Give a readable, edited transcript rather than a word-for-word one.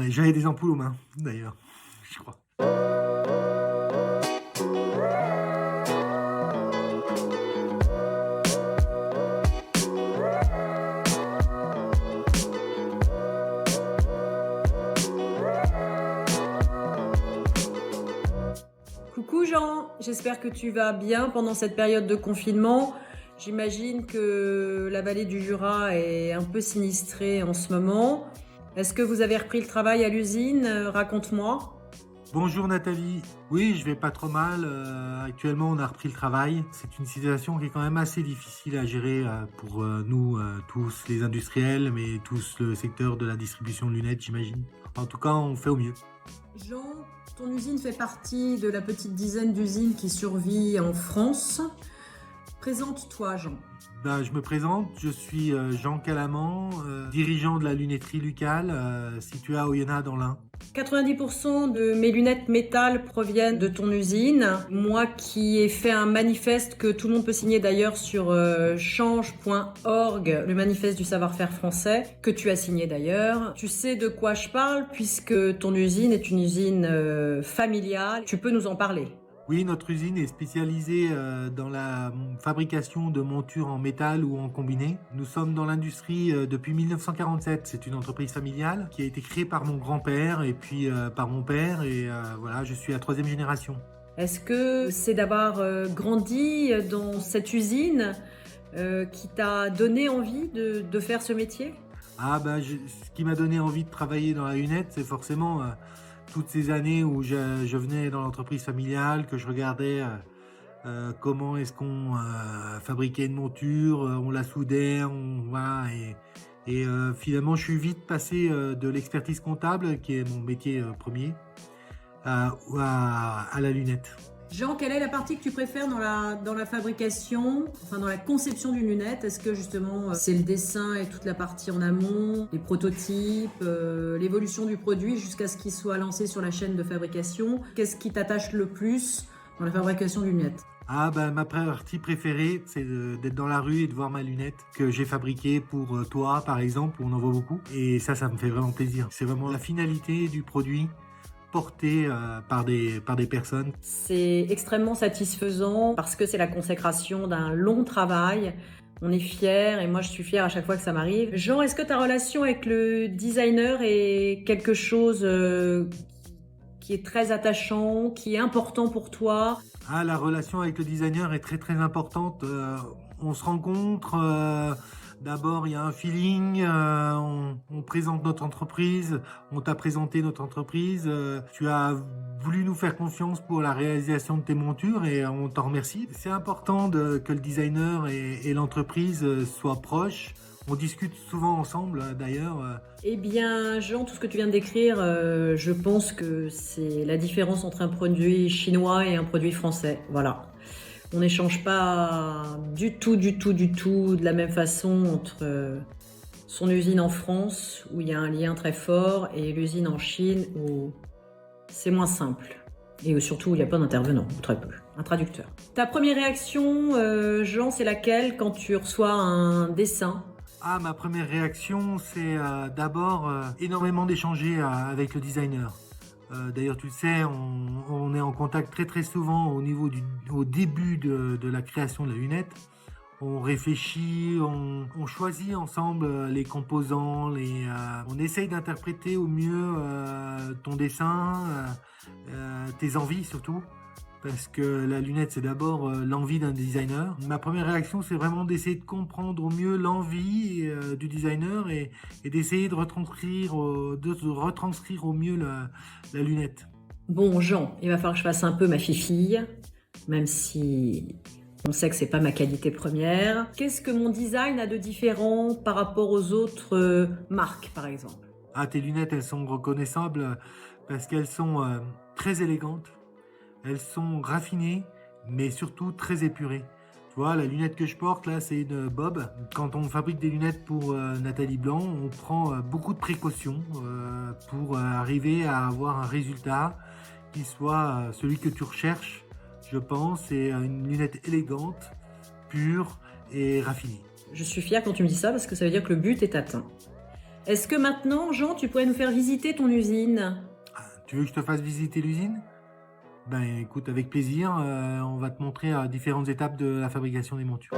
J'avais des ampoules aux mains, d'ailleurs, je crois. Coucou Jean, j'espère que tu vas bien pendant cette période de confinement. J'imagine que la vallée du Jura est un peu sinistrée en ce moment. Est-ce que vous avez repris le travail à l'usine? Raconte-moi. Bonjour Nathalie. Oui, je vais pas trop mal. Actuellement, on a repris le travail. C'est une situation qui est quand même assez difficile à gérer pour nous, tous les industriels, mais tous le secteur de la distribution de lunettes, j'imagine. En tout cas, on fait au mieux. Jean, ton usine fait partie de la petite dizaine d'usines qui survit en France. Présente-toi Jean. Je me présente, je suis Jean Calamant, dirigeant de la lunetterie Lucal, située à Oyonnax dans l'Ain. 90% de mes lunettes métal proviennent de ton usine. Moi qui ai fait un manifeste que tout le monde peut signer d'ailleurs sur change.org, le manifeste du savoir-faire français, que tu as signé d'ailleurs. Tu sais de quoi je parle puisque ton usine est une usine familiale. Tu peux nous en parler. Oui, notre usine est spécialisée dans la fabrication de montures en métal ou en combiné. Nous sommes dans l'industrie depuis 1947. C'est une entreprise familiale qui a été créée par mon grand-père et puis par mon père. Et voilà, je suis la troisième génération. Est-ce que c'est d'avoir grandi dans cette usine qui t'a donné envie de faire ce métier? Ce qui m'a donné envie de travailler dans la lunette, c'est forcément toutes ces années où je venais dans l'entreprise familiale, que je regardais comment est-ce qu'on fabriquait une monture, on la soudait, voilà, et finalement je suis vite passé de l'expertise comptable, qui est mon métier premier, à la lunette. Jean, quelle est la partie que tu préfères dans la fabrication, enfin dans la conception d'une lunette? Est-ce que justement c'est le dessin et toute la partie en amont, les prototypes, l'évolution du produit jusqu'à ce qu'il soit lancé sur la chaîne de fabrication? Qu'est-ce qui t'attache le plus dans la fabrication d'une lunette? Ma partie préférée, c'est d'être dans la rue et de voir ma lunette que j'ai fabriquée pour toi, par exemple, où on en voit beaucoup. Et ça me fait vraiment plaisir. C'est vraiment la finalité du produit porté par des personnes. C'est extrêmement satisfaisant parce que c'est la consécration d'un long travail. On est fiers et moi je suis fière à chaque fois que ça m'arrive. Jean, est-ce que ta relation avec le designer est quelque chose qui est très attachant, qui est important pour toi? La relation avec le designer est très très importante. On se rencontre. D'abord, il y a un feeling. On présente notre entreprise. On t'a présenté notre entreprise. Tu as voulu nous faire confiance pour la réalisation de tes montures et on t'en remercie. C'est important que le designer et l'entreprise soient proches. On discute souvent ensemble, d'ailleurs. Eh bien, Jean, tout ce que tu viens de décrire, je pense que c'est la différence entre un produit chinois et un produit français. Voilà. On n'échange pas du tout de la même façon entre son usine en France, où il y a un lien très fort, et l'usine en Chine, où c'est moins simple. Et où surtout, il n'y a pas d'intervenant, ou très peu. Un traducteur. Ta première réaction, Jean, c'est laquelle quand tu reçois un dessin? Ma première réaction, c'est d'abord énormément d'échanger avec le designer. D'ailleurs, tu le sais, on est en contact très très souvent au début de la création de la lunette. On réfléchit, on choisit ensemble les composants, on essaye d'interpréter au mieux ton dessin, tes envies surtout. Parce que la lunette, c'est d'abord l'envie d'un designer. Ma première réaction, c'est vraiment d'essayer de comprendre au mieux l'envie du designer et d'essayer de retranscrire au mieux la lunette. Bon, Jean, il va falloir que je fasse un peu ma fifille, même si on sait que c'est pas ma qualité première. Qu'est-ce que mon design a de différent par rapport aux autres marques, par exemple? Tes lunettes, elles sont reconnaissables parce qu'elles sont très élégantes. Elles sont raffinées, mais surtout très épurées. Tu vois, la lunette que je porte, là, c'est une Bob. Quand on fabrique des lunettes pour Nathalie Blanc, on prend beaucoup de précautions pour arriver à avoir un résultat qui soit celui que tu recherches, je pense. C'est une lunette élégante, pure et raffinée. Je suis fière quand tu me dis ça parce que ça veut dire que le but est atteint. Est-ce que maintenant, Jean, tu pourrais nous faire visiter ton usine? Tu veux que je te fasse visiter l'usine? Ben écoute, avec plaisir, on va te montrer différentes étapes de la fabrication des montures.